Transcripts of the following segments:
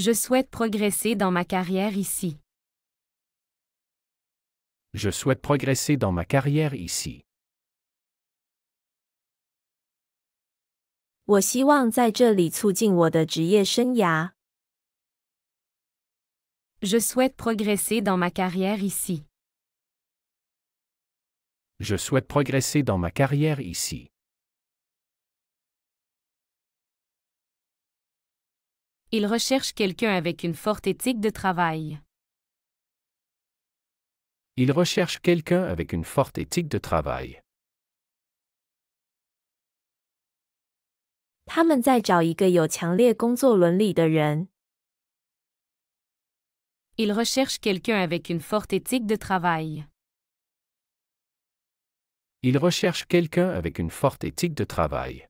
Je souhaite progresser dans ma carrière ici. Je souhaite progresser dans ma carrière ici. 我希望在这里促进我的职业生涯。Je souhaite progresser dans ma carrière ici. Je souhaite progresser dans ma carrière ici. Il recherche quelqu'un avec une forte éthique de travail. Il recherche quelqu'un avec une forte éthique de travail. 他们在找一个有强烈工作伦理的人。Il recherche quelqu'un avec une forte éthique de travail. Il recherche quelqu'un avec une forte éthique de travail.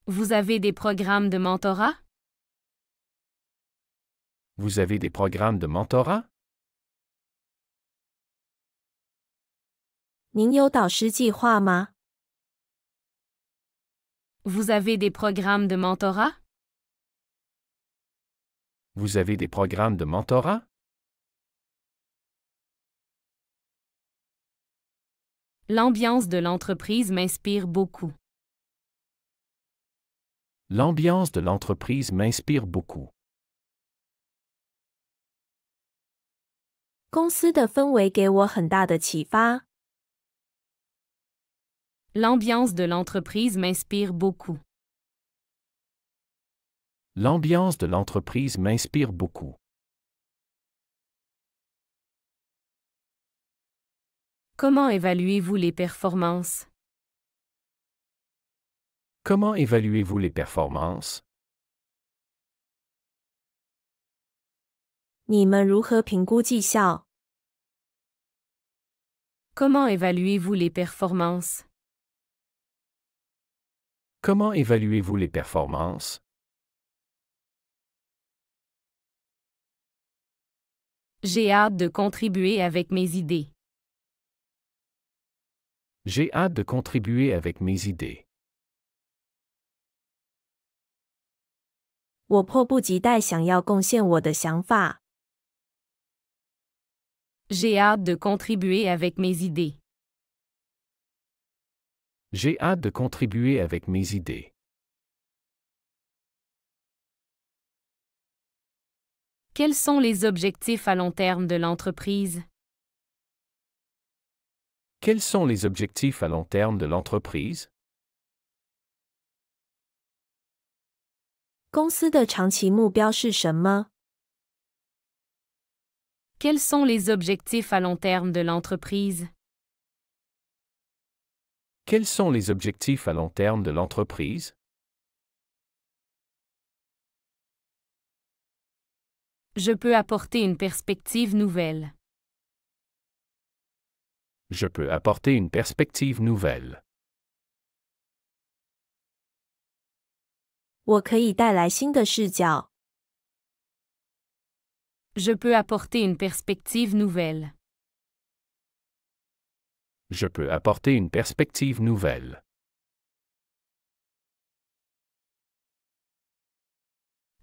Vous avez des programmes de mentorat? Vous avez des programmes de mentorat? 您有导师计划吗？ Vous avez des programmes de mentorat? Vous avez des programmes de mentorat? L'ambiance de l'entreprise m'inspire beaucoup. L'ambiance de l'entreprise m'inspire beaucoup. 公司的氛围给我很大的启发。L'ambiance de l'entreprise m'inspire beaucoup. L'ambiance de l'entreprise m'inspire beaucoup. Comment évaluez-vous les performances? Comment évaluez-vous les performances? 你们如何评估绩效？ Comment évaluez-vous les performances? Comment évaluez-vous les performances? J'ai hâte de contribuer avec mes idées. J'ai hâte de contribuer avec mes idées. 我迫不及待想要贡献我的想法。J'ai hâte de contribuer avec mes idées. J'ai hâte de contribuer avec mes idées. Quels sont les objectifs à long terme de l'entreprise? Quels sont les objectifs à long terme de l'entreprise? 公司的长期目标是什么？ Quels sont les objectifs à long terme de l'entreprise? Quels sont les objectifs à long terme de l'entreprise? Je peux apporter une perspective nouvelle. Je peux apporter une perspective nouvelle. 我可以带来新的视角。 Je peux apporter une perspective nouvelle. Je peux apporter une perspective nouvelle.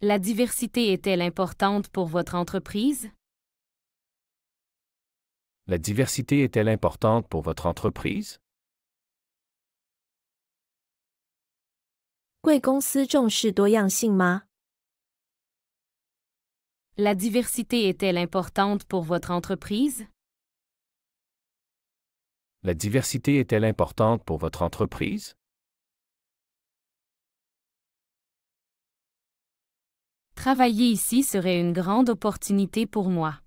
La diversité est-elle importante pour votre entreprise? La diversité est-elle importante pour votre entreprise? 贵公司重视多样性吗？ La diversité est-elle importante pour votre entreprise? La diversité est-elle importante pour votre entreprise? Travailler ici serait une grande opportunité pour moi.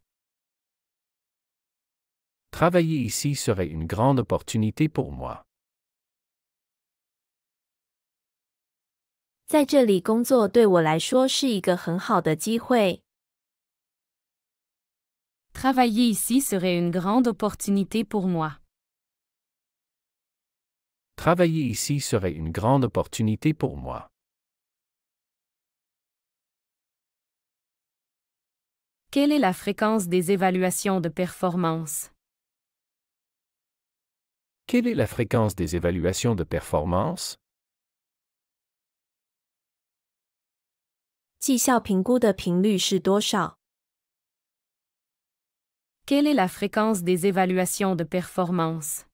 Travailler ici serait une grande opportunité pour moi. 在这里工作对我来说是一个很好的机会。 Travailler ici serait une grande opportunité pour moi. Travailler ici serait une grande opportunité pour moi. Quelle est la fréquence des évaluations de performance? Quelle est la fréquence des évaluations de performance? 绩效评估的频率是多少？ Quelle est la fréquence des évaluations de performance?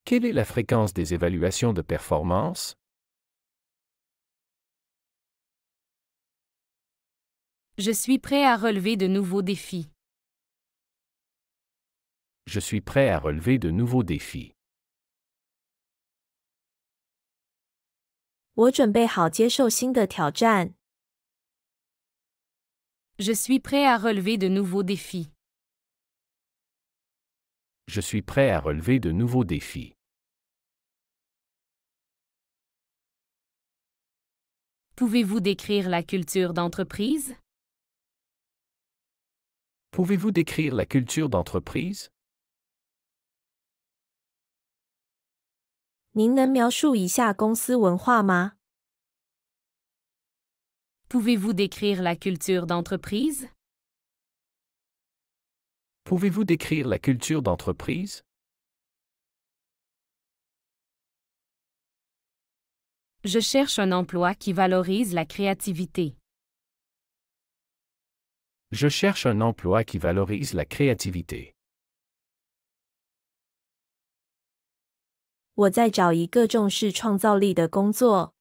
Quelle est la fréquence des évaluations de performance? Je suis prêt à relever de nouveaux défis. Je suis prêt à relever de nouveaux défis. 我准备好接受新的挑战。 Je suis prêt à relever de nouveaux défis. Je suis prêt à relever de nouveaux défis. Pouvez-vous décrire la culture d'entreprise? Pouvez-vous décrire la culture d'entreprise? 您能描述一下公司文化吗？ Pouvez-vous décrire la culture d'entreprise? Pouvez-vous décrire la culture d'entreprise? Je cherche un emploi qui valorise la créativité. Je cherche un emploi qui valorise la créativité. 我在找一个重视创造力的工作。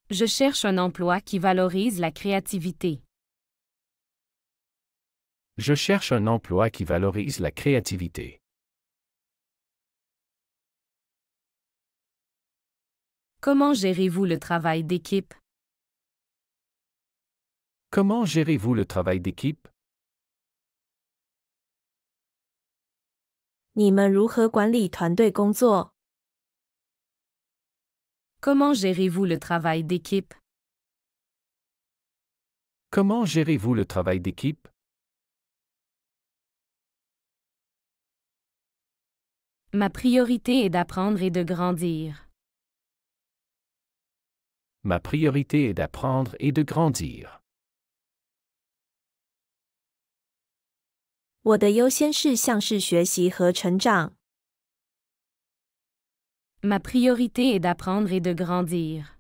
Je cherche un emploi qui valorise la créativité. Je cherche un emploi qui valorise la créativité. Comment gérez-vous le travail d'équipe? Comment gérez-vous le travail d'équipe? 你们如何管理团队工作？ Comment gérez-vous le travail d'équipe? Comment gérez-vous le travail d'équipe? Ma priorité est d'apprendre et de grandir. Ma priorité est d'apprendre et de grandir. 我的优先事项是学习和成长。 Ma priorité est d'apprendre et de grandir.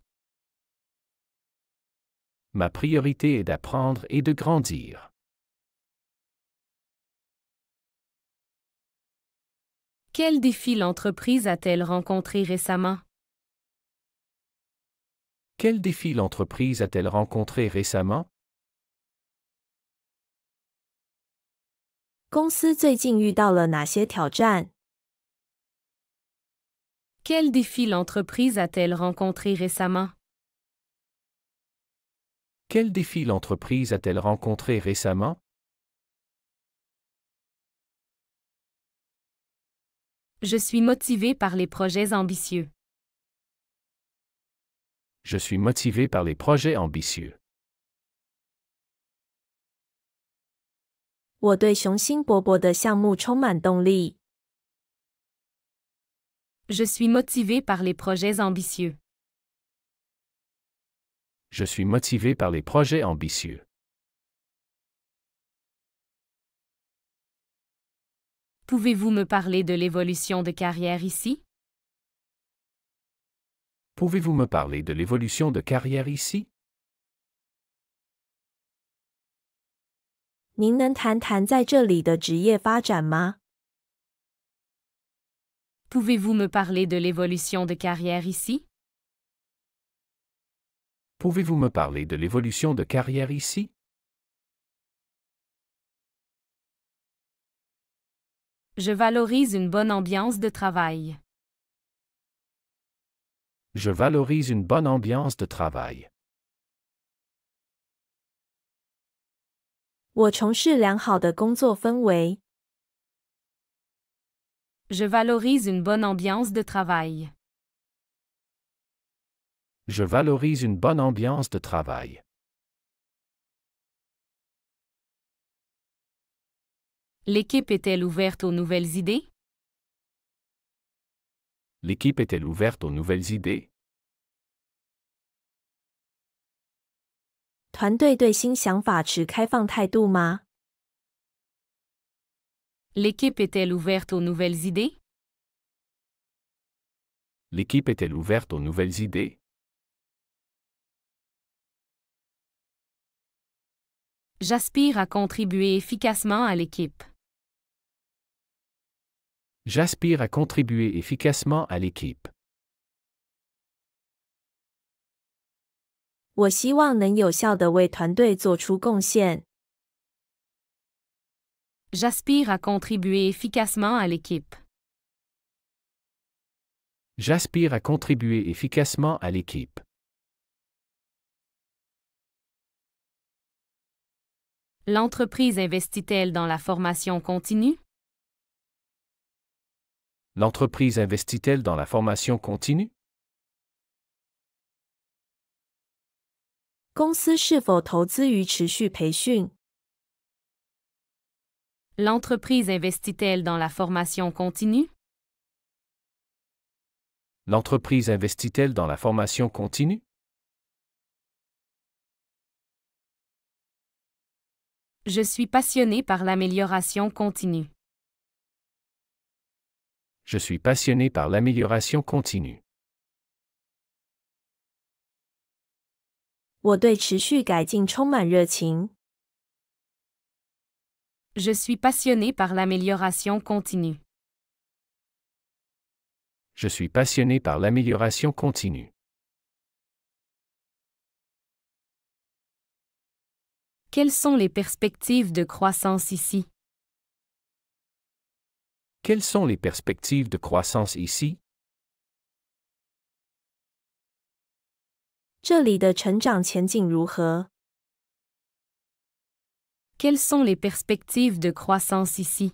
Ma priorité est d'apprendre et de grandir. Quels défis l'entreprise a-t-elle rencontrés récemment? Quels défis l'entreprise a-t-elle rencontrés récemment? 公司最近遇到了哪些挑战？ Quels défis l'entreprise a-t-elle rencontrés récemment? Quels défis l'entreprise a-t-elle rencontrés récemment? Je suis motivé par les projets ambitieux. Je suis motivé par les projets ambitieux. 我对雄心勃勃的项目充满动力。 Je suis motivé par les projets ambitieux. Je suis motivé par les projets ambitieux. Pouvez-vous me parler de l'évolution de carrière ici? Pouvez-vous me parler de l'évolution de carrière ici? 您能谈谈在这里的职业发展吗？ Pouvez-vous me parler de l'évolution de carrière ici? Pouvez-vous me parler de l'évolution de carrière ici? Je valorise une bonne ambiance de travail. Je valorise une bonne ambiance de travail. 我从事良好的工作氛围。 Je valorise une bonne ambiance de travail. Je valorise une bonne ambiance de travail. L'équipe est-elle ouverte aux nouvelles idées? L'équipe est-elle ouverte aux nouvelles idées? 团队对新想法持开放态度吗？ L'équipe est-elle ouverte aux nouvelles idées? L'équipe est-elle ouverte aux nouvelles idées? J'aspire à contribuer efficacement à l'équipe. J'aspire à contribuer efficacement à l'équipe. 我希望能有效地为团队做出贡献。J'aspire à contribuer efficacement à l'équipe. J'aspire à contribuer efficacement à l'équipe. L'entreprise investit-elle dans la formation continue? L'entreprise investit-elle dans la formation continue? 公司是否投资于持续培训？ L'entreprise investit-elle dans la formation continue? L'entreprise investit-elle dans la formation continue? Je suis passionné par l'amélioration continue. Je suis passionné par l'amélioration continue. 我对持续改进充满热情。 Je suis passionné par l'amélioration continue. Je suis passionné par l'amélioration continue. Quelles sont les perspectives de croissance ici? Quelles sont les perspectives de croissance ici? 这里的成长前景如何？ Quelles sont les perspectives de croissance ici?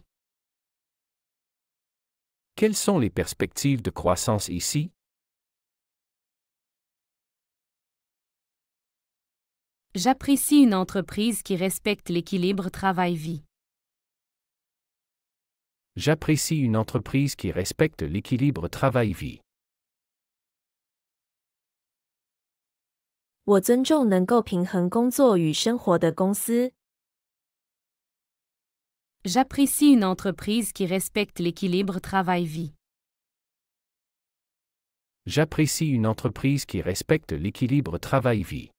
Quelles sont les perspectives de croissance ici? J'apprécie une entreprise qui respecte l'équilibre travail-vie. J'apprécie une entreprise qui respecte l'équilibre travail-vie. 我尊重能够平衡工作与生活的公司。 J'apprécie une entreprise qui respecte l'équilibre travail-vie. J'apprécie une entreprise qui respecte l'équilibre travail-vie.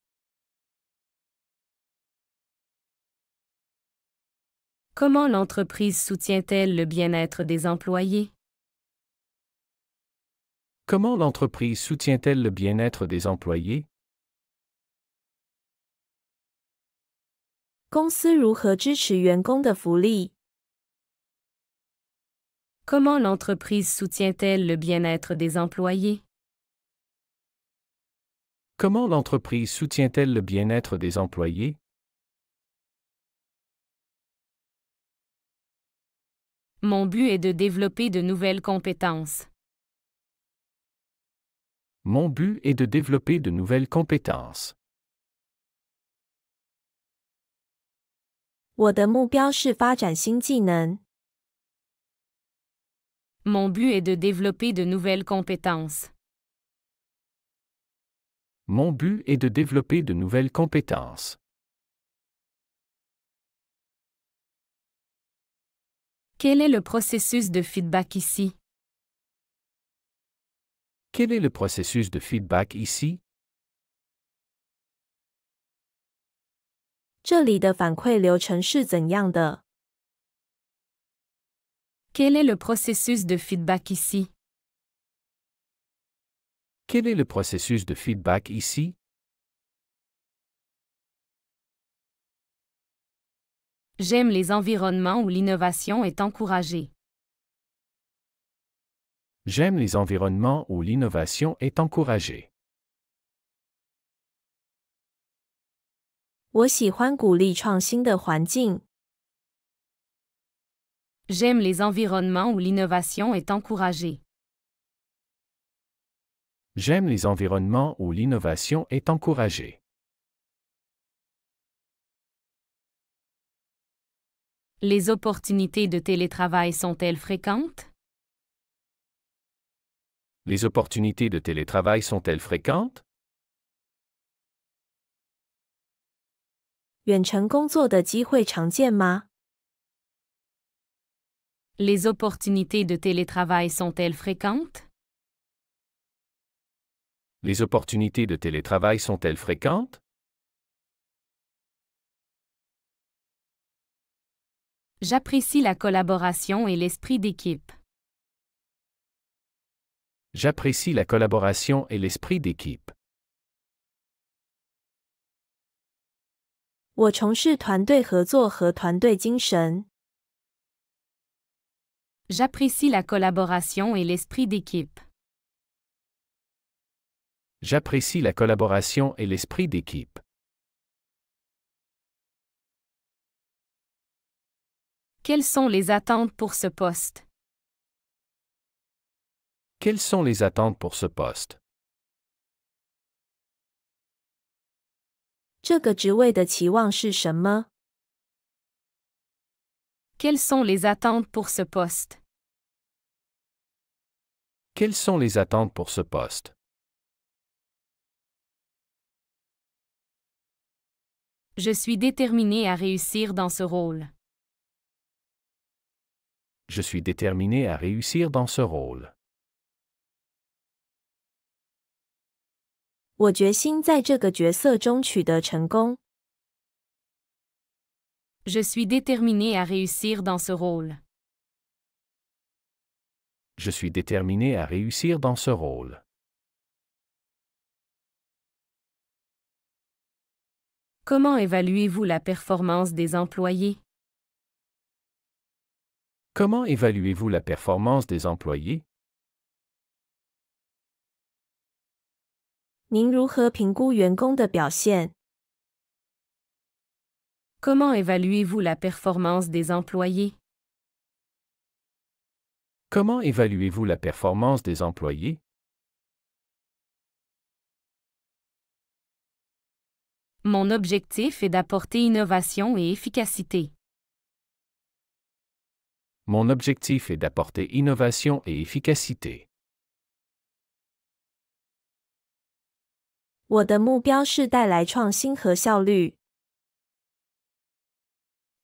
Comment l'entreprise soutient-elle le bien-être des employés? Comment l'entreprise soutient-elle le bien-être des employés? 公司如何支持员工的福利？ Comment l'entreprise soutient-elle le bien-être des employés? Comment l'entreprise soutient-elle le bien-être des employés? Mon but est de développer de nouvelles compétences. Mon but est de développer de nouvelles compétences. 我的目标是发展新技能。 Mon but est de développer de nouvelles compétences. Mon but est de développer de nouvelles compétences. Quel est le processus de feedback ici? Quel est le processus de feedback ici? 这里的反馈流程是怎样的？ Quel est le processus de feedback ici? Quel est le processus de feedback ici? J'aime les environnements où l'innovation est encouragée. J'aime les environnements où l'innovation est encouragée. 我喜欢鼓励创新的环境。 J'aime les environnements où l'innovation est encouragée. J'aime les environnements où l'innovation est encouragée. Les opportunités de télétravail sont-elles fréquentes? Les opportunités de télétravail sont-elles fréquentes? 远程工作的机会常见吗？ Les opportunités de télétravail sont-elles fréquentes? Les opportunités de télétravail sont-elles fréquentes? J'apprécie la collaboration et l'esprit d'équipe. J'apprécie la collaboration et l'esprit d'équipe. 我重视团队合作和团队精神。J'apprécie la collaboration et l'esprit d'équipe. J'apprécie la collaboration et l'esprit d'équipe. Quelles sont les attentes pour ce poste? Quelles sont les attentes pour ce poste? 这个职位的期望是什么？ Quelles sont les attentes pour ce poste? Quelles sont les attentes pour ce poste? Je suis déterminé à réussir dans ce rôle. Je suis déterminé à réussir dans ce rôle. 我决心在这个角色中取得成功。 Je suis déterminé à réussir dans ce rôle. Je suis déterminé à réussir dans ce rôle. Comment évaluez-vous la performance des employés? Comment évaluez-vous la performance des employés? 您如何评估员工的表现？ Comment évaluez-vous la performance des employés? Comment évaluez-vous la performance des employés? Mon objectif est d'apporter innovation et efficacité. Mon objectif est d'apporter innovation et efficacité. 我的目标是带来创新和效率。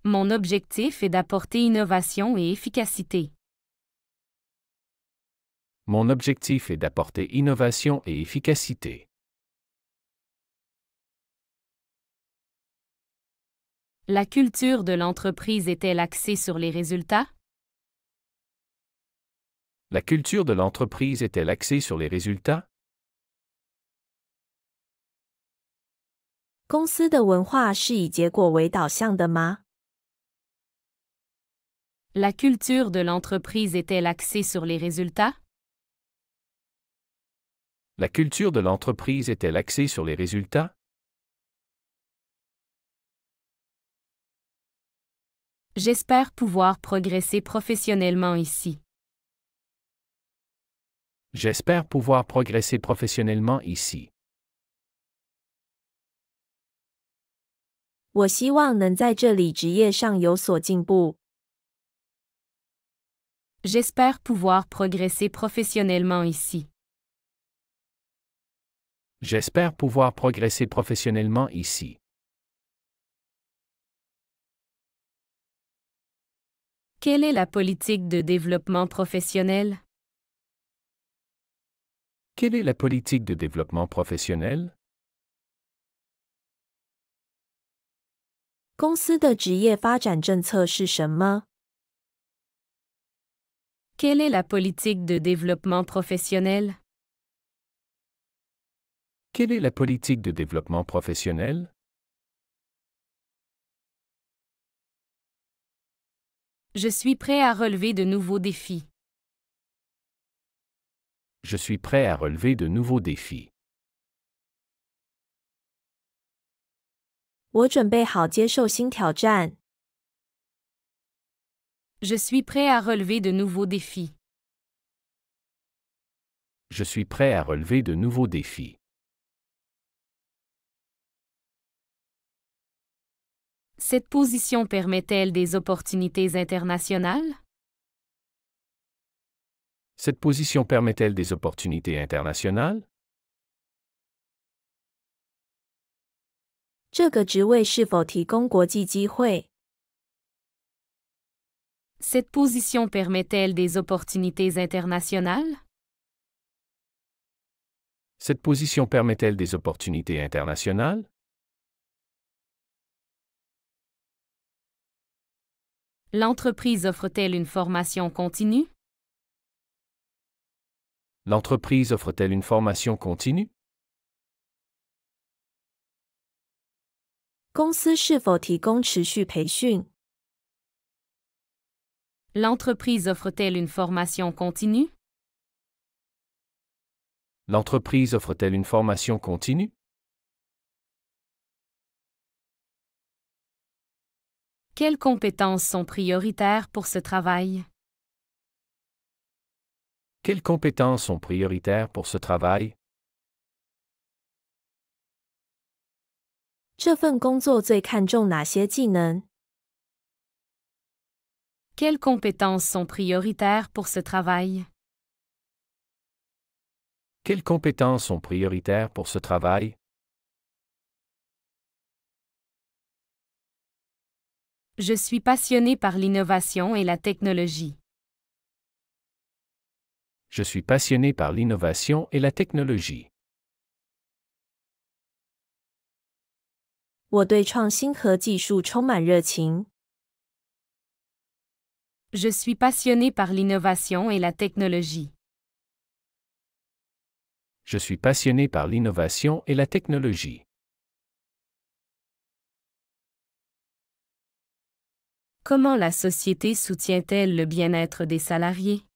Mon objectif est d'apporter innovation et efficacité. Mon objectif est d'apporter innovation et efficacité. La culture de l'entreprise est-elle axée sur les résultats? La culture de l'entreprise est-elle axée sur les résultats? 公司的文化是以结果为导向的吗？ La culture de l'entreprise est-elle axée sur les résultats? La culture de l'entreprise est-elle axée sur les résultats? J'espère pouvoir progresser professionnellement ici. J'espère pouvoir progresser professionnellement ici. 我希望能在这里职业上有所进步。 J'espère pouvoir progresser professionnellement ici. J'espère pouvoir progresser professionnellement ici. Quelle est la politique de développement professionnel? Quelle est la politique de développement professionnel? 公司的职业发展政策是什么？ Quelle est la politique de développement professionnel? Quelle est la politique de développement professionnel? Je suis prêt à relever de nouveaux défis. Je suis prêt à relever de nouveaux défis. 我准备好接受新挑战。 Je suis prêt à relever de nouveaux défis. Je suis prêt à relever de nouveaux défis. Cette position permet-elle des opportunités internationales? Cette position permet-elle des opportunités internationales? 这个职位是否提供国际机会？ Cette position permet-elle des opportunités internationales? Cette position permet-elle des opportunités internationales? L'entreprise offre-t-elle une formation continue? L'entreprise offre-t-elle une formation continue? 公司是否提供持续培训？ L'entreprise offre-t-elle une formation continue? L'entreprise offre-t-elle une formation continue? Quelles compétences sont prioritaires pour ce travail? Quelles compétences sont prioritaires pour ce travail? 这份工作最看重哪些技能？ Quelles compétences sont prioritaires pour ce travail? Quelles compétences sont prioritaires pour ce travail? Je suis passionné par l'innovation et la technologie. Je suis passionné par l'innovation et la technologie. 我对创新和技术充满热情。 Je suis passionné par l'innovation et la technologie. Je suis passionné par l'innovation et la technologie. Comment la société soutient-elle le bien-être des salariés?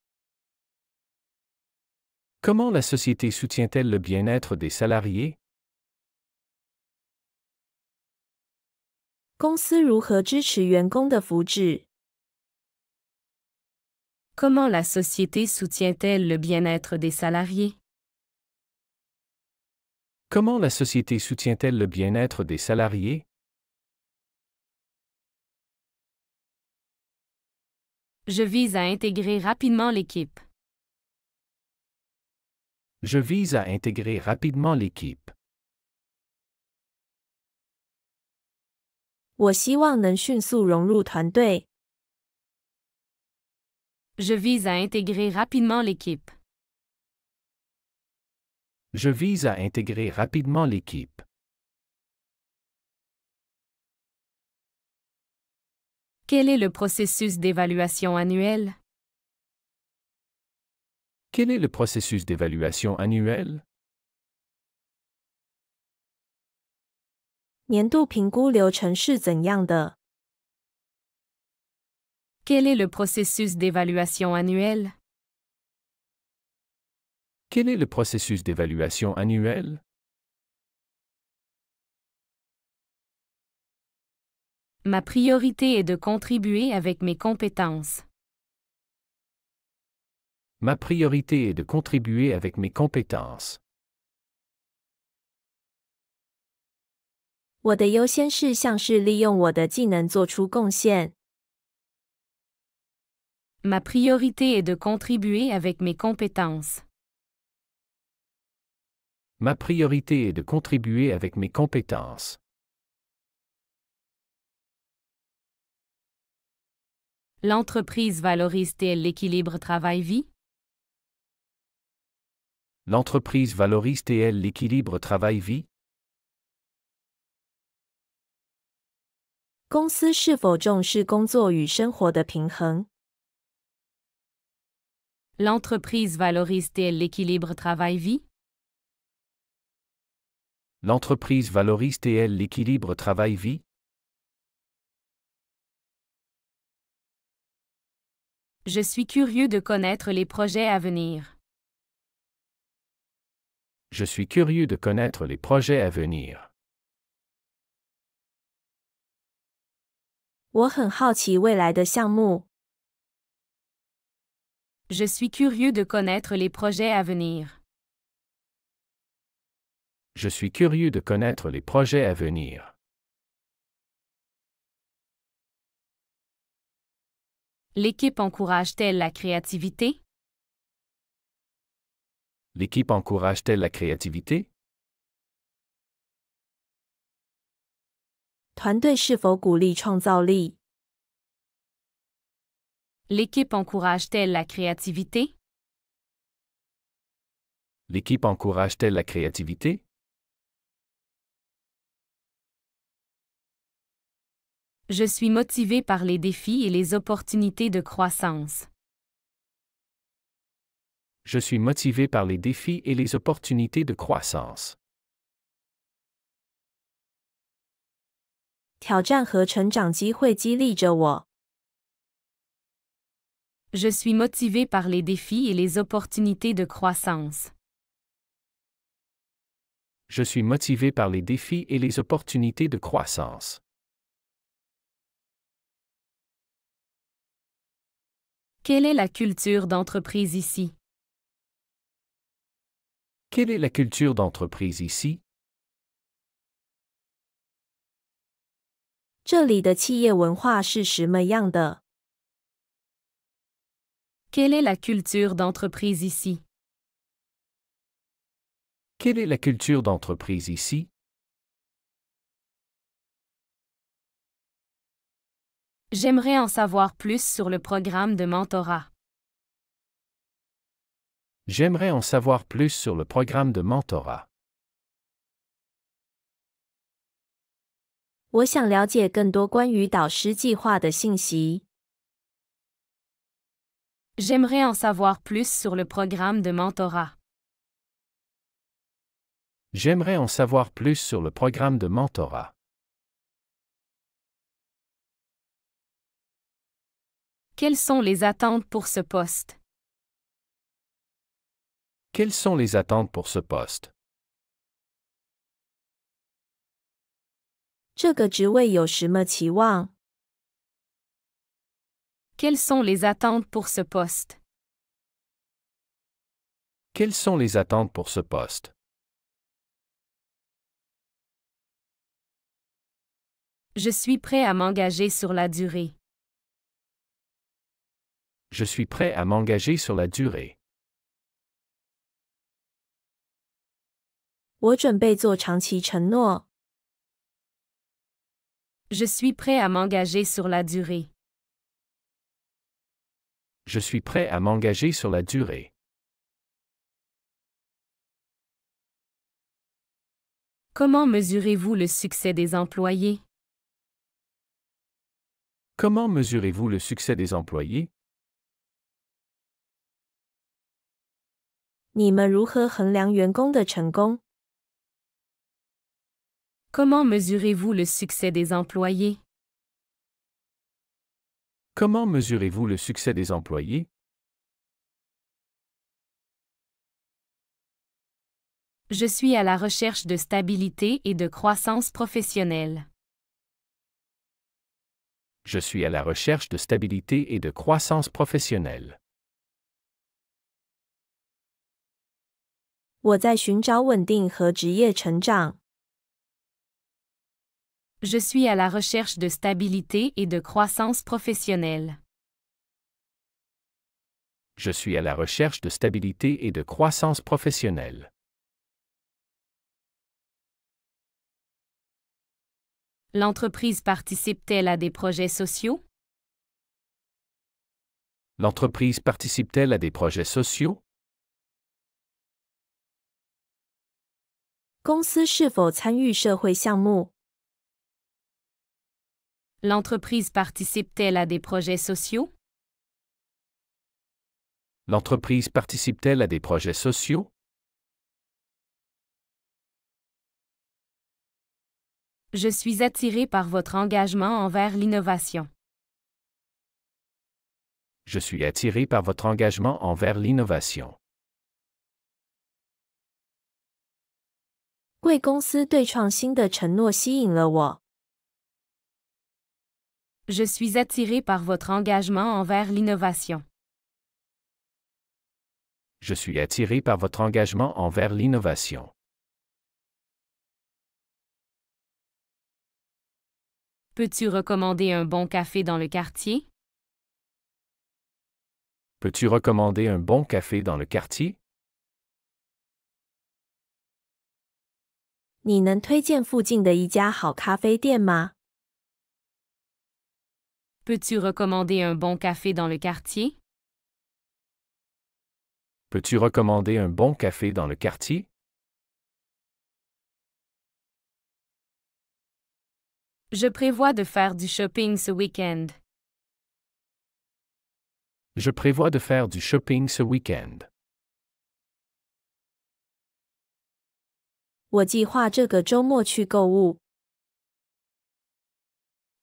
Comment la société soutient-elle le bien-être des salariés? 公司如何支持员工的福祉？ Comment la société soutient-elle le bien-être des salariés? Comment la société soutient-elle le bien-être des salariés? Je vise à intégrer rapidement l'équipe. Je vise à intégrer rapidement l'équipe. 我希望能迅速融入团队。 Je vise à intégrer rapidement l'équipe. Je vise à intégrer rapidement l'équipe. Quel est le processus d'évaluation annuel? Quel est le processus d'évaluation annuel? 年度评估流程是怎样的？ Quel est le processus d'évaluation annuel? Quel est le processus d'évaluation annuel? Ma priorité est de contribuer avec mes compétences. Ma priorité est de contribuer avec mes compétences. 我的优先事项是利用我的技能做出贡献。 Ma priorité est de contribuer avec mes compétences. Ma priorité est de contribuer avec mes compétences. L'entreprise valorise-t-elle l'équilibre travail-vie? L'entreprise valorise-t-elle l'équilibre travail-vie? 公司是否重视工作与生活的平衡？ L'entreprise valorise-t-elle l'équilibre travail-vie? L'entreprise valorise-t-elle l'équilibre travail-vie? Je suis curieux de connaître les projets à venir. Je suis curieux de connaître les projets à venir. 我很好奇未来的项目。 Je suis curieux de connaître les projets à venir. Je suis curieux de connaître les projets à venir. L'équipe encourage-t-elle la créativité? L'équipe encourage-t-elle la créativité? 团队是否鼓励创造力？ L'équipe encourage-t-elle la créativité? L'équipe encourage-t-elle la créativité? 团队是否鼓励创造力？ l'équipe encourage-t-elle la créativité? ？ Je suis motivé par les défis et les opportunités de croissance. Je suis motivé par les défis et les opportunités de croissance. 挑战和成长机会激励着我。Je suis motivé par les défis et les opportunités de croissance. Je suis motivé par les défis et les opportunités de croissance. Quelle est la culture d'entreprise ici? Quelle est la culture d'entreprise ici? 这里的企业文化是什么样的？ Quelle est la culture d'entreprise ici? Quelle est la culture d'entreprise ici? J'aimerais en savoir plus sur le programme de mentorat. J'aimerais en savoir plus sur le programme de mentorat. 我想了解更多关于导师计划的信息。 J'aimerais en savoir plus sur le programme de mentorat. J'aimerais en savoir plus sur le programme de mentorat. Quelles sont les attentes pour ce poste? Quelles sont les attentes pour ce poste? 这个职位有什么期望？ Quelles sont les attentes pour ce poste? Quelles sont les attentes pour ce poste? Je suis prêt à m'engager sur la durée. Je suis prêt à m'engager sur la durée. 我准备做长期承诺。 Je suis prêt à m'engager sur la durée. Je suis prêt à m'engager sur la durée. Comment mesurez-vous le succès des employés? Comment mesurez-vous le succès des employés? 你们如何衡量员工的成功？ Comment mesurez-vous le succès des employés? Comment mesurez-vous le succès des employés? Je suis à la recherche de stabilité et de croissance professionnelle. Je suis à la recherche de stabilité et de croissance professionnelle. 我在寻找稳定和职业成长。 Je suis à la recherche de stabilité et de croissance professionnelle. Je suis à la recherche de stabilité et de croissance professionnelle. L'entreprise participe-t-elle à des projets sociaux? L'entreprise participe-t-elle à des projets sociaux? 公司是否参与社会项目？ L'entreprise participe-t-elle à des projets sociaux? L'entreprise participe-t-elle à des projets sociaux? Je suis attiré par votre engagement envers l'innovation. Je suis attiré par votre engagement envers l'innovation. 贵公司对创新的承诺吸引了我。 Je suis attiré par votre engagement envers l'innovation. Je suis attiré par votre engagement envers l'innovation. Peux-tu recommander un bon café dans le quartier? Peux-tu recommander un bon café dans le quartier? 你能推荐附近的一家好咖啡店吗？ Peux-tu recommander un bon café dans le quartier? Peux-tu recommander un bon café dans le quartier? Je prévois de faire du shopping ce week-end. Je prévois de faire du shopping ce week-end. 我计划这个周末去购物。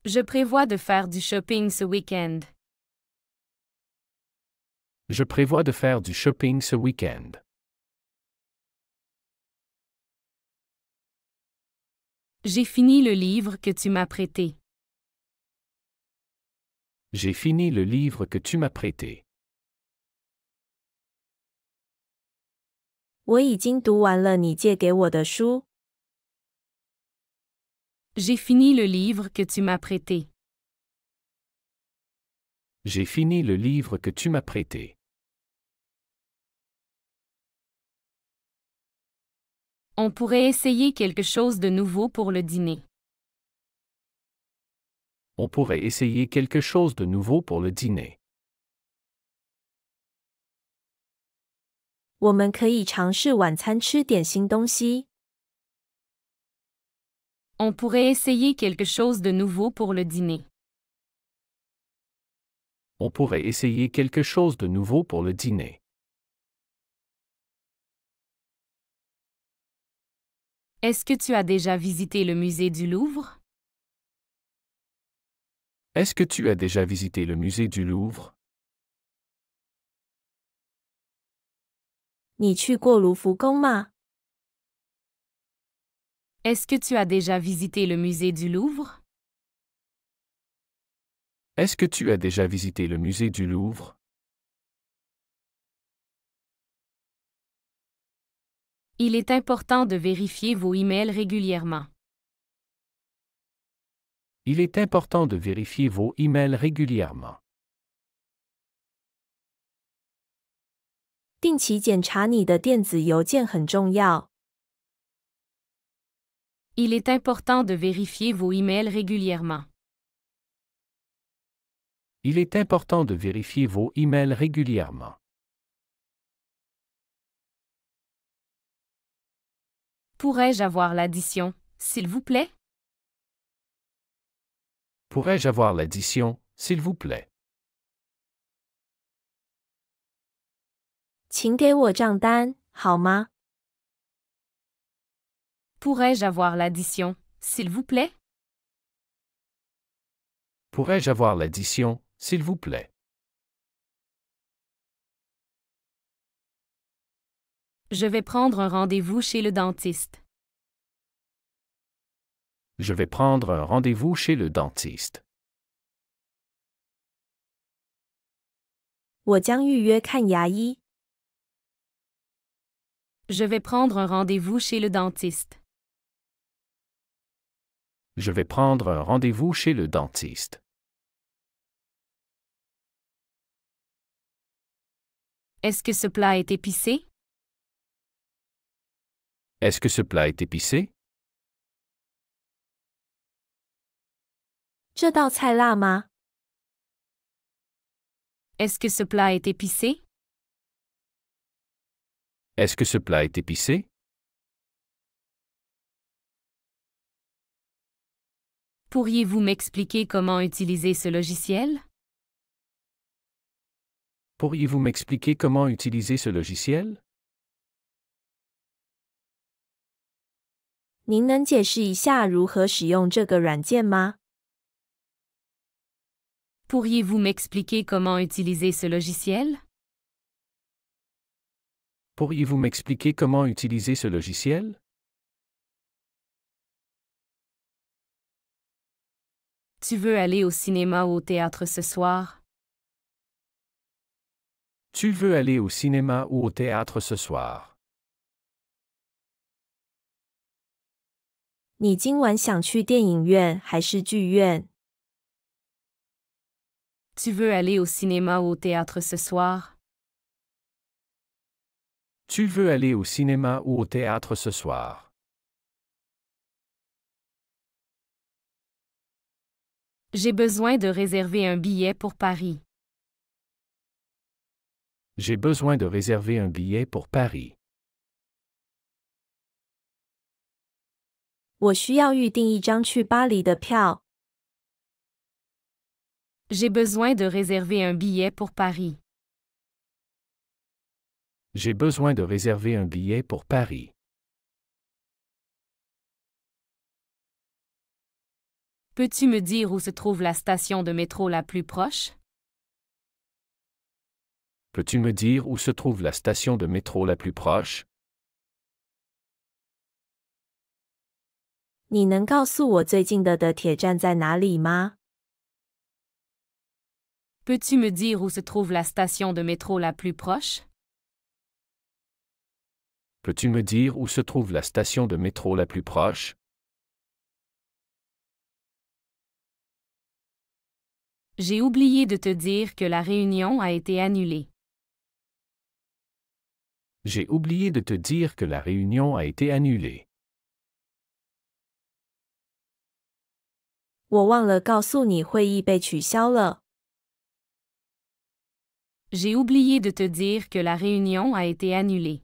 Je prévois de faire du shopping ce week-end. Je prévois de faire du shopping ce week-end. J'ai fini le livre que tu m'as prêté. J'ai fini le livre que tu m'as prêté. 我已经读完了你借给我的书。J'ai fini le livre que tu m'as prêté. J'ai fini le livre que tu m'as prêté. On pourrait essayer quelque chose de nouveau pour le dîner. On pourrait essayer quelque chose de nouveau pour le dîner. 我们可以尝试晚餐吃点新东西。On pourrait essayer quelque chose de nouveau pour le dîner. On pourrait essayer quelque chose de nouveau pour le dîner. Est-ce que tu as déjà visité le musée du Louvre? Est-ce que tu as déjà visité le musée du Louvre? 你去过卢浮宫吗？ Est-ce que tu as déjà visité le musée du Louvre? Est-ce que tu as déjà visité le musée du Louvre? Il est important de vérifier vos emails régulièrement. Il est important de vérifier vos emails régulièrement. 定期检查你的电子邮件很重要。Il est important de vérifier vos emails régulièrement. Il est important de vérifier vos emails régulièrement. Pourrais-je avoir l'addition, s'il vous plaît? Pourrais-je avoir l'addition, s'il vous plaît? 请给我账单，好吗？ Pourrais-je avoir l'addition, s'il vous plaît? Pourrais-je avoir l'addition, s'il vous plaît? Je vais prendre un rendez-vous chez le dentiste. Je vais prendre un rendez-vous chez le dentiste. 我将预约看牙医。Je vais prendre un rendez-vous chez le dentiste. Je vais prendre un rendez-vous chez le dentiste. Est-ce que ce plat est épicé? Est-ce que ce plat est épicé? 这道菜辣吗？ Est-ce que ce plat est épicé? Est-ce que ce plat est épicé? Pourriez-vous m'expliquer comment utiliser ce logiciel? Pourriez-vous m'expliquer comment utiliser ce logiciel? 您能解释一下如何使用这个软件吗？ Pourriez-vous m'expliquer comment utiliser ce logiciel? Pourriez-vous m'expliquer comment utiliser ce logiciel? Tu veux aller au cinéma ou au théâtre ce soir? Tu veux aller au cinéma ou au théâtre ce soir? 你今晚想去电影院还是剧院？ Tu veux aller au cinéma ou au théâtre ce soir? Tu veux aller au cinéma ou au théâtre ce soir? J'ai besoin de réserver un billet pour Paris. J'ai besoin de réserver un billet pour Paris. 我需要预订一张去巴黎的票。J'ai besoin de réserver un billet pour Paris. J'ai besoin de réserver un billet pour Paris. Peux-tu me dire où se trouve la station de métro la plus proche? Peux-tu me dire où se trouve la station de métro la plus proche? 你能告诉我最近的铁站在哪里吗？ Peux-tu me dire où se trouve la station de métro la plus proche? Peux-tu me dire où se trouve la station de métro la plus proche? J'ai oublié de te dire que la réunion a été annulée. J'ai oublié de te dire que la réunion a été annulée. 我忘了告诉你会议被取消了。J'ai oublié de te dire que la réunion a été annulée.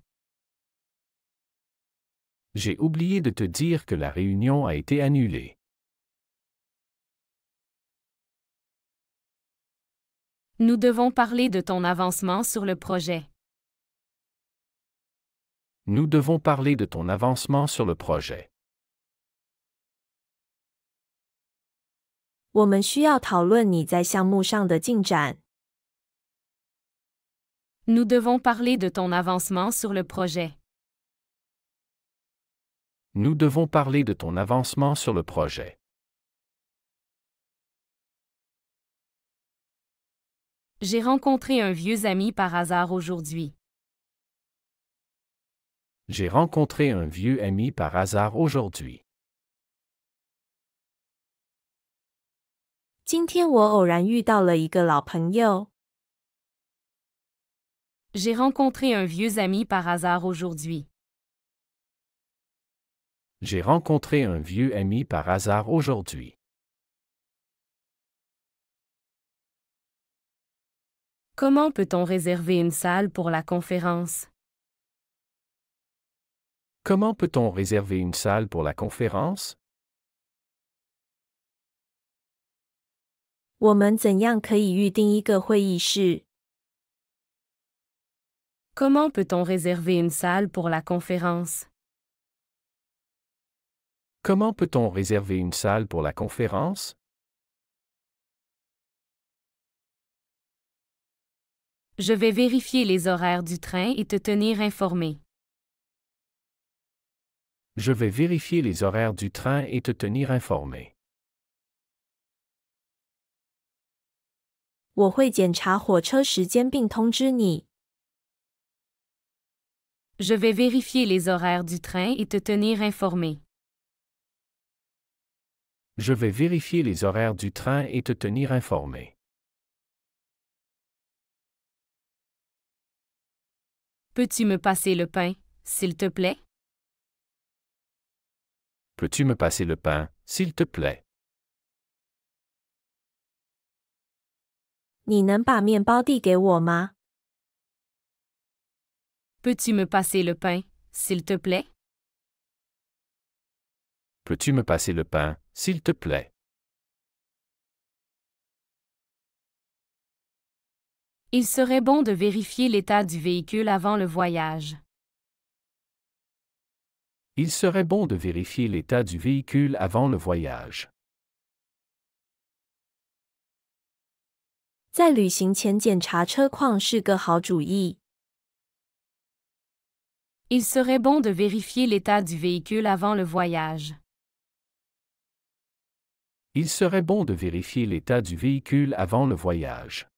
J'ai oublié de te dire que la réunion a été annulée. Nous devons parler de ton avancement sur le projet. Nous devons parler de ton avancement sur le projet. 我们需要讨论你在项目上的进展。Nous devons parler de ton avancement sur le projet. Nous devons parler de ton avancement sur le projet. J'ai rencontré un vieux ami par hasard aujourd'hui. J'ai rencontré un vieux ami par hasard aujourd'hui. 今天我偶然遇到了一个老朋友。J'ai rencontré un vieux ami par hasard aujourd'hui. J'ai rencontré un vieux ami par hasard aujourd'hui. Comment peut-on réserver une salle pour la conférence? Comment peut-on réserver une salle pour la conférence? 我们怎样可以预定一个会议室？ Comment peut-on réserver une salle pour la conférence? Comment peut-on réserver une salle pour la conférence? Je vais vérifier les horaires du train et te tenir informé. Je vais vérifier les horaires du train et te tenir informé. 我会检查火车时间并通知你。Je vais vérifier les horaires du train et te tenir informé. Je vais vérifier les horaires du train et te tenir informé. Peux-tu me passer le pain, s'il te plaît? Peux-tu me passer le pain, s'il te plaît? 你能把面包递给我吗？ Peux-tu me passer le pain, s'il te plaît? Peux-tu me passer le pain, s'il te plaît? Il serait bon de vérifier l'état du véhicule avant le voyage. Il serait bon de vérifier l'état du véhicule avant le voyage. 在旅行前检查车况是个好主意。Il serait bon de vérifier l'état du véhicule avant le voyage. Il serait bon de vérifier l'état du véhicule avant le voyage.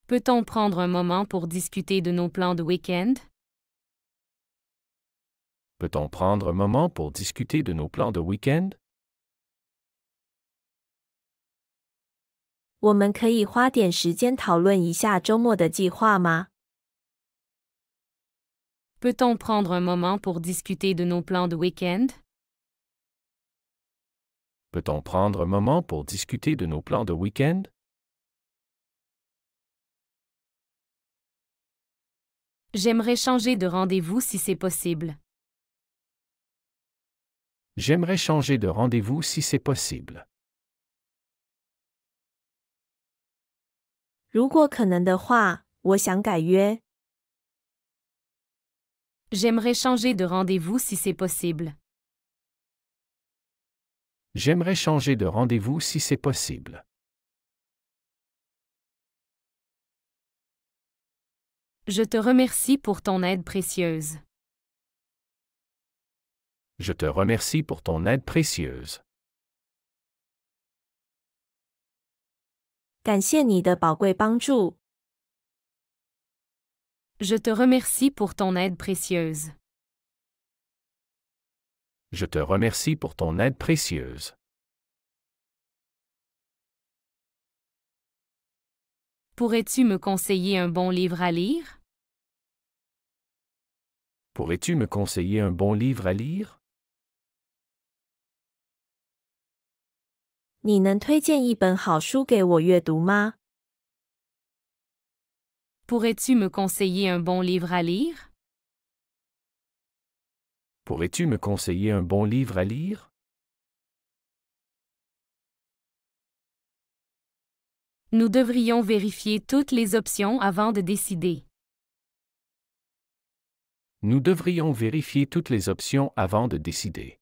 Peut-on prendre un moment pour discuter de nos plans de week-end? Peut-on prendre un moment pour discuter de nos plans de week-end? 我们可以花点时间讨论一下周末的计划吗？ Peut-on prendre un moment pour discuter de nos plans de week-end? Peut-on prendre un moment pour discuter de nos plans de week-end? J'aimerais changer de rendez-vous si c'est possible. J'aimerais changer de rendez-vous si c'est possible. 如果可能的话，我想改约。J'aimerais changer de rendez-vous si c'est possible. J'aimerais changer de rendez-vous si c'est possible. Je te remercie pour ton aide précieuse. Je te remercie pour ton aide précieuse. 感谢你的宝贵帮助。Je te remercie pour ton aide précieuse. Je te remercie pour ton aide précieuse. Pourrais-tu me conseiller un bon livre à lire? Pourrais-tu me conseiller un bon livre à lire? 你能推荐一本好书给我阅读吗？ Pourrais-tu me conseiller un bon livre à lire? Pourrais-tu me conseiller un bon livre à lire? Nous devrions vérifier toutes les options avant de décider. Nous devrions vérifier toutes les options avant de décider.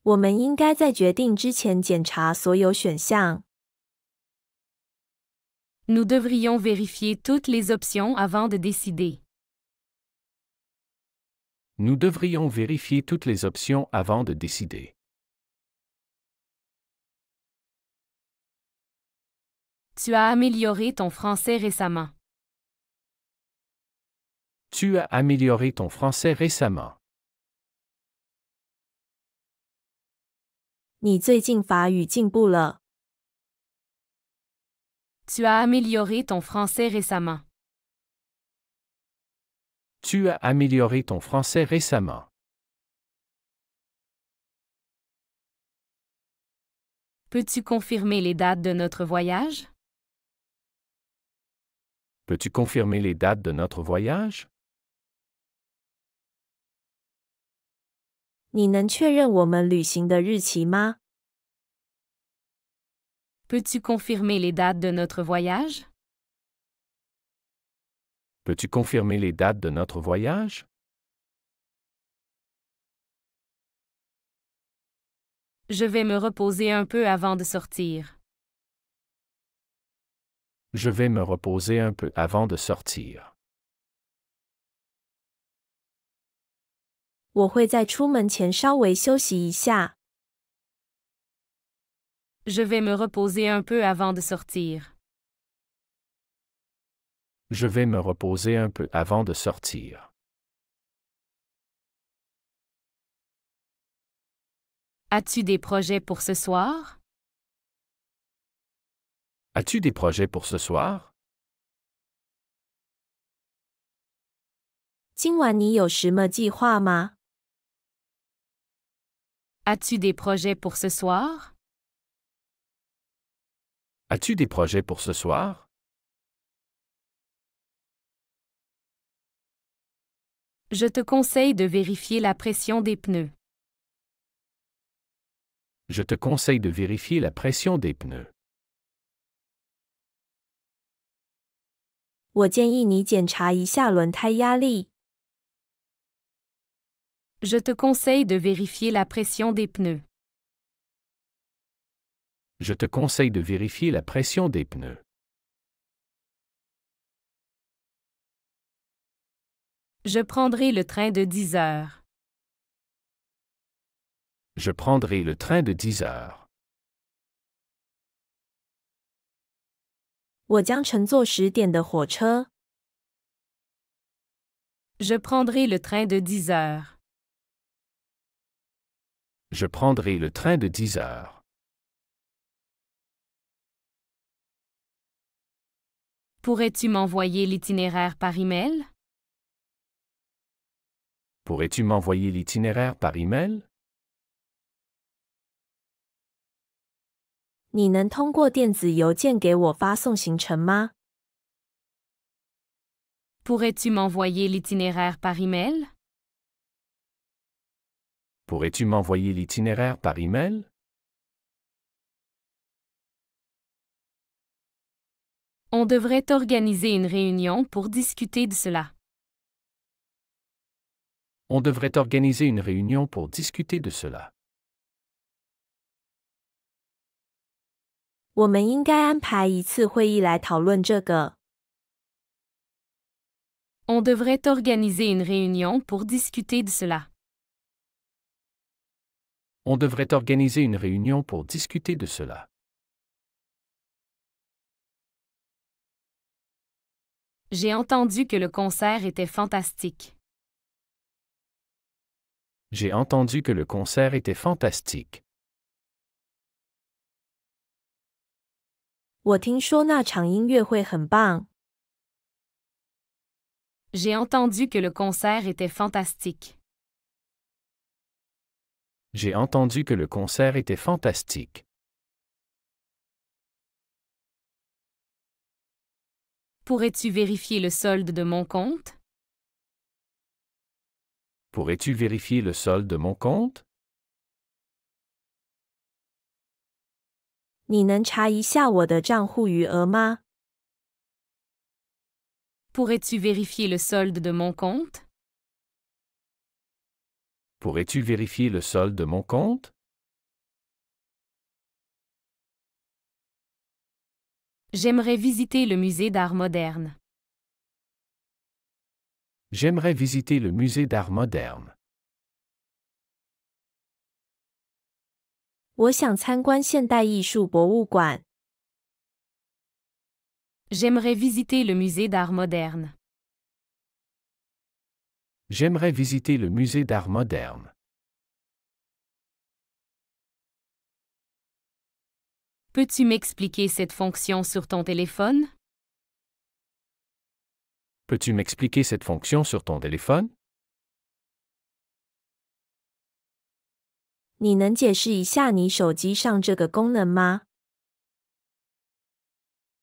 我们应该在决定之前检查所有选项。Nous devrions vérifier toutes les options avant de décider. Nous devrions vérifier toutes les options avant de décider. Tu as amélioré ton français récemment. Tu as amélioré ton français récemment. 你最近法语进步了。Tu as amélioré ton français récemment. Tu as amélioré ton français récemment. Peux-tu confirmer les dates de notre voyage? Peux-tu confirmer les dates de notre voyage? 你能确认我们旅行的日期吗？ Peux-tu confirmer les dates de notre voyage? Peux-tu confirmer les dates de notre voyage? Je vais me reposer un peu avant de sortir. Je vais me reposer un peu avant de sortir. 我会在出门前稍微休息一下。Je vais me reposer un peu avant de sortir. Je vais me reposer un peu avant de sortir. As-tu des projets pour ce soir? As-tu des projets pour ce soir? 今晚你有什么计划吗？ As-tu des projets pour ce soir? As-tu des projets pour ce soir? Je te conseille de vérifier la pression des pneus. Je te conseille de vérifier la pression des pneus. 我建议你检查一下轮胎压力。Je te conseille de vérifier la pression des pneus. Je te conseille de vérifier la pression des pneus. Je prendrai le train de 10 heures. Je prendrai le train de 10 heures. 我将乘坐10点的火车。Je prendrai le train de 10 heures. Je prendrai le train de 10 heures. Pourrais-tu m'envoyer l'itinéraire par email? Pourrais-tu m'envoyer l'itinéraire par email? 你能通过电子邮件给我发送行程吗？ Pourrais-tu m'envoyer l'itinéraire par email? Pourrais-tu m'envoyer l'itinéraire par email? On devrait organiser une réunion pour discuter de cela. On devrait organiser une réunion pour discuter de cela. 我们应该安排一次会议来讨论这个。On devrait organiser une réunion pour discuter de cela. On devrait organiser une réunion pour discuter de cela. J'ai entendu que le concert était fantastique. J'ai entendu que le concert était fantastique. 我听说那场音乐会很棒。J'ai entendu que le concert était fantastique. J'ai entendu que le concert était fantastique. Pourrais-tu vérifier le solde de mon compte? Pourrais-tu vérifier le solde de mon compte? 你能查一下我的账户余额吗？ Pourrais-tu vérifier le solde de mon compte? Pourrais-tu vérifier le solde de mon compte? J'aimerais visiter le musée d'art moderne. J'aimerais visiter le musée d'art moderne. 我想参观现代艺术博物馆。J'aimerais visiter le musée d'art moderne. J'aimerais visiter le musée d'art moderne. Peux-tu m'expliquer cette fonction sur ton téléphone? Peux-tu m'expliquer cette fonction sur ton téléphone? 你能解释一下你手机上这个功能吗？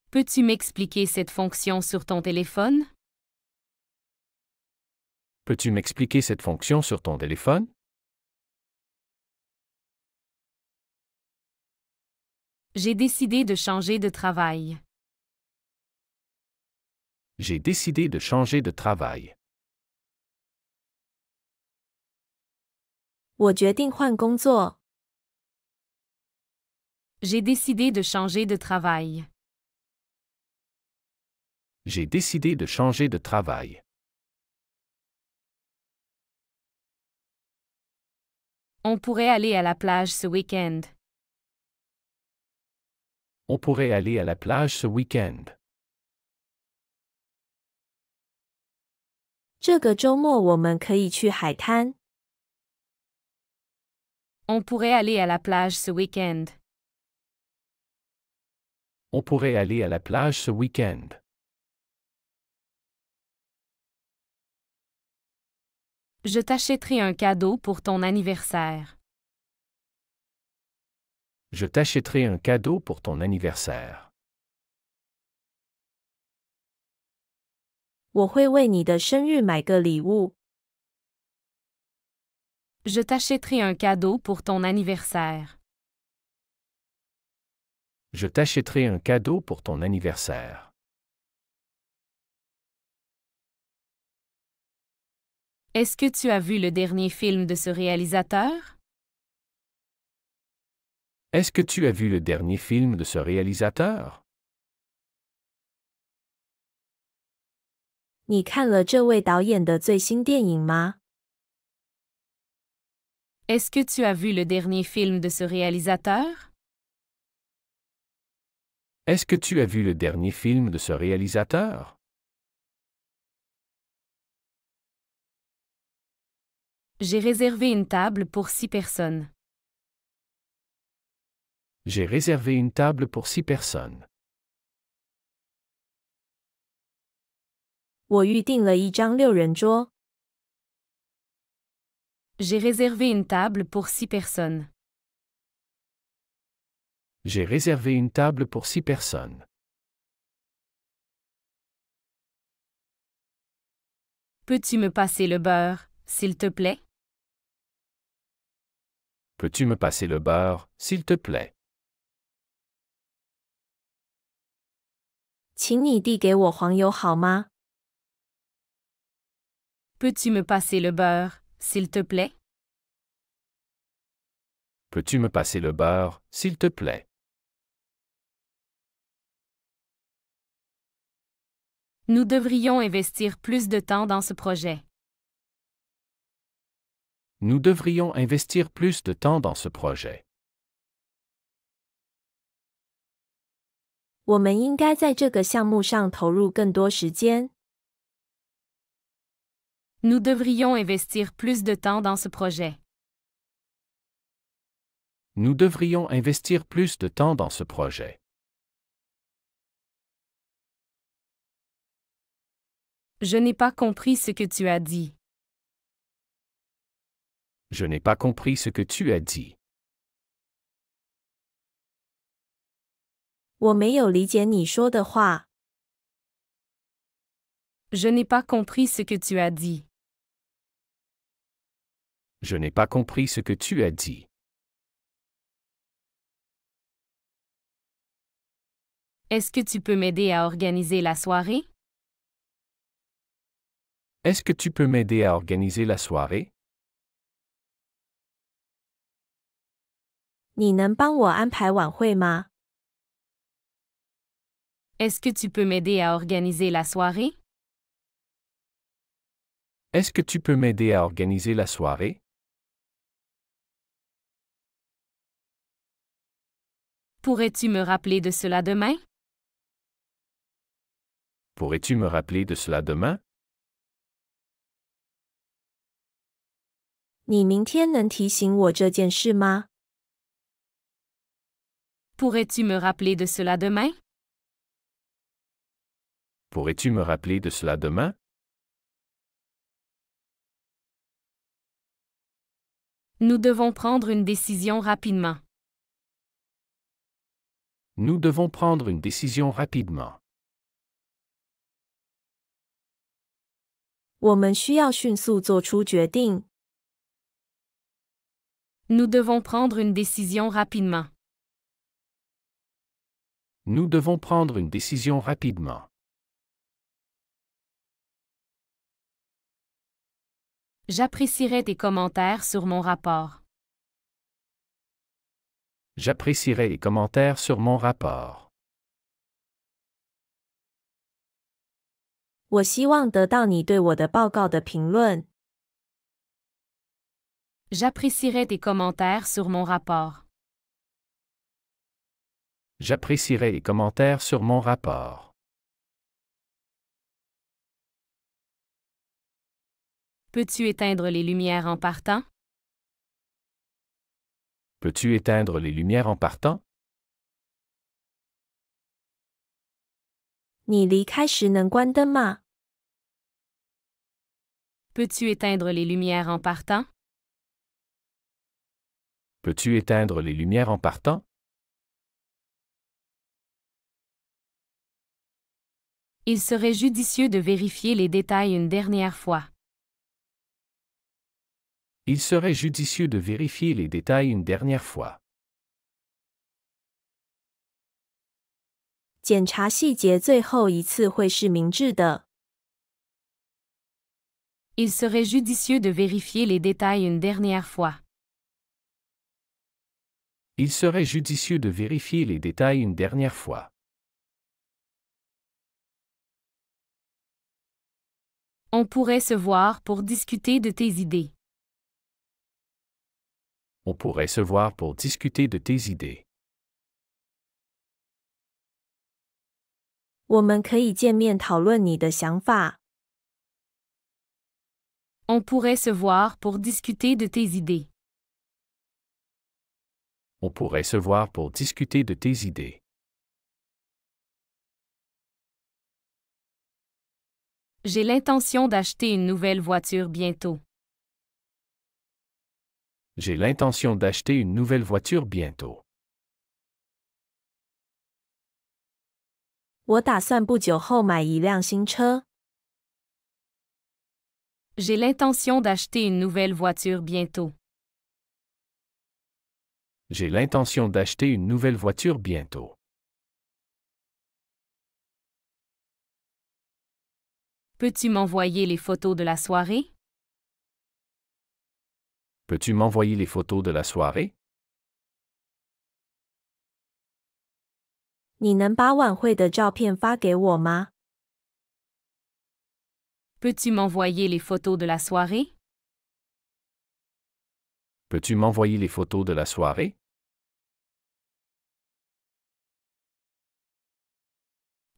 Peux-tu m'expliquer cette fonction sur ton téléphone? Peux-tu m'expliquer cette fonction sur ton téléphone? J'ai décidé de changer de travail. J'ai décidé de changer de travail. 我决定换工作。 J'ai décidé de changer de travail. J'ai décidé de changer de travail. On pourrait aller à la plage ce week-end. On pourrait aller à la plage ce week-end. 这个周末我们可以去海滩。 On pourrait aller à la plage ce week-end. On pourrait aller à la plage ce week-end. Je t'achèterai un cadeau pour ton anniversaire. Je t'achèterai un cadeau pour ton anniversaire. 我会为你的生日买个礼物。 Je t'achèterai un cadeau pour ton anniversaire. Je t'achèterai un cadeau pour ton anniversaire. Est-ce que tu as vu le dernier film de ce réalisateur? Est-ce que tu as vu le dernier film de ce réalisateur? 你看了这位导演的最新电影吗？ Est-ce que tu as vu le dernier film de ce réalisateur? Est-ce que tu as vu le dernier film de ce réalisateur? J'ai réservé une table pour 6 personnes. J'ai réservé une table pour 6 personnes. 我预订了一张6人桌。 J'ai réservé une table pour 6 personnes. J'ai réservé une table pour 6 personnes. Peux-tu me passer le beurre, s'il te plaît? Peux-tu me passer le beurre, s'il te plaît? 请你递给我黄油好吗？ Peux-tu me passer le beurre, s'il te plaît? Peux-tu me passer le beurre, s'il te plaît? Nous devrions investir plus de temps dans ce projet. Nous devrions investir plus de temps dans ce projet. 我们应该在这个项目上投入更多时间。 Nous devrions investir plus de temps dans ce projet. Nous devrions investir plus de temps dans ce projet. Je n'ai pas compris ce que tu as dit. Je n'ai pas compris ce que tu as dit. 我没有理解你说的话。 Je n'ai pas compris ce que tu as dit. Je n'ai pas compris ce que tu as dit. Est-ce que tu peux m'aider à organiser la soirée? Est-ce que tu peux m'aider à organiser la soirée? 你能帮我安排晚会吗？ Est-ce que tu peux m'aider à organiser la soirée? Est-ce que tu peux m'aider à organiser la soirée? Pourrais-tu me rappeler de cela demain? Pourrais-tu me rappeler de cela demain? 你明天能提醒我这件事吗？ Pourrais-tu me rappeler de cela demain? Pourrais-tu me rappeler de cela demain? Nous devons prendre une décision rapidement. Nous devons prendre une décision rapidement. 我们需要迅速做出决定。 Nous devons prendre une décision rapidement. Nous devons prendre une décision rapidement. J'apprécierais tes commentaires sur mon rapport. J'apprécierais les commentaires sur mon rapport. 我希望得到你对我的报告的评论。 J'apprécierais tes commentaires sur mon rapport. J'apprécierais les commentaires sur mon rapport. Peux-tu éteindre les lumières en partant? Peux-tu éteindre les lumières en partant? 你离开时能关灯吗？ Peux-tu éteindre les lumières en partant? Peux-tu éteindre les lumières en partant? Il serait judicieux de vérifier les détails une dernière fois. Il serait judicieux de vérifier les détails une dernière fois. 检查细节最后一次会是明智的。 Il serait judicieux de vérifier les détails une dernière fois. Il serait judicieux de vérifier les détails une dernière fois. On pourrait se voir pour discuter de tes idées. On pourrait se voir pour discuter de tes idées. 我们可以见面讨论你的想法。 On pourrait se voir pour discuter de tes idées. On pourrait se voir pour discuter de tes idées. J'ai l'intention d'acheter une nouvelle voiture bientôt. J'ai l'intention d'acheter une nouvelle voiture bientôt. 我打算不久后买一辆新车。J'ai l'intention d'acheter une nouvelle voiture bientôt. J'ai l'intention d'acheter une nouvelle voiture bientôt. Peux-tu m'envoyer les photos de la soirée? Peux-tu m'envoyer les photos de la soirée? 你能把晚会的照片发给我吗？ Peux-tu m'envoyer les photos de la soirée? Peux-tu m'envoyer les photos de la soirée?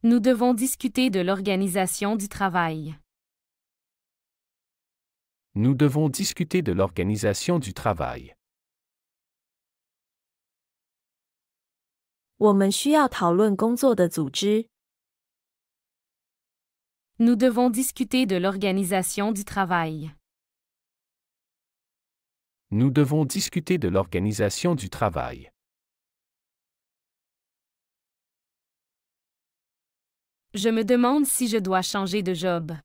Nous devons discuter de l'organisation du travail. Nous devons discuter de l'organisation du travail. 我们需要讨论工作的组织。 Nous devons discuter de l'organisation du travail. Nous devons discuter de l'organisation du travail. Je me demande si je dois changer de job.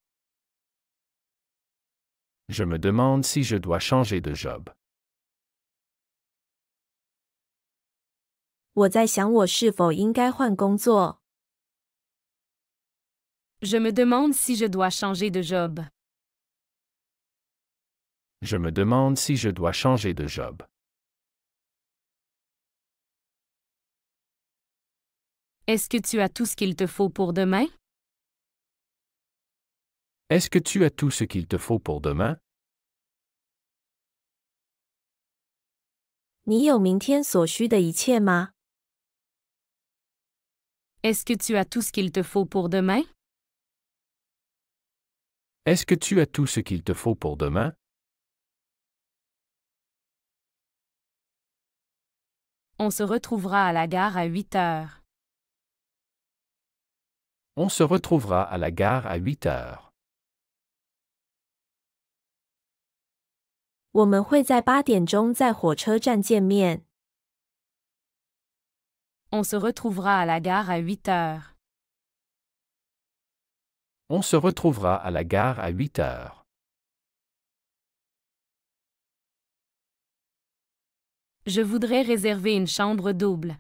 Je me demande si je dois changer de job. 我在想我是否应该换工作。 Je me demande si je dois changer de job. Je me demande si je dois changer de job. Est-ce que tu as tout ce qu'il te faut pour demain? Est-ce que tu as tout ce qu'il te faut pour demain? 你有明天所需的一切吗？ Est-ce que tu as tout ce qu'il te faut pour demain? Est-ce que tu as tout ce qu'il te faut pour demain? On se retrouvera à la gare à 8 heures. On se retrouvera à la gare à 8 heures. 我们会在8点钟在火车站见面。 On se retrouvera à la gare à 8 heures. On se retrouvera à la gare à 8 heures. Je voudrais réserver une chambre double.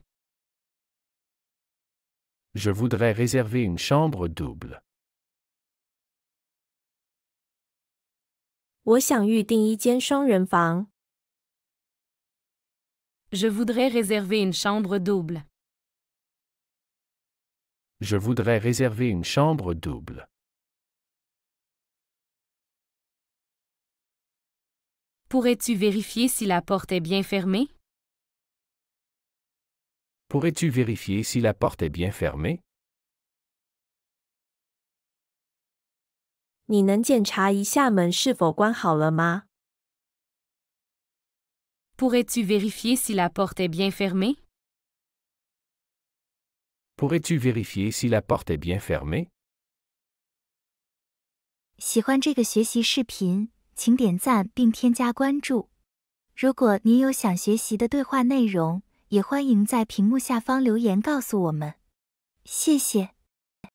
Je voudrais réserver une chambre double. 我想预订一间双人房。 Je voudrais réserver une chambre double. Je voudrais réserver une chambre double. Pourrais-tu vérifier si la porte est bien fermée? Pourrais-tu vérifier si la porte est bien fermée? 你能检查一下门是否关好了吗？ Pourrais-tu vérifier si la porte est bien fermée? Pourrais-tu vérifier si la porte est bien fermée? 喜欢这个学习视频，请点赞并添加关注。如果您有想学习的对话内容，也欢迎在屏幕下方留言告诉我们。谢谢。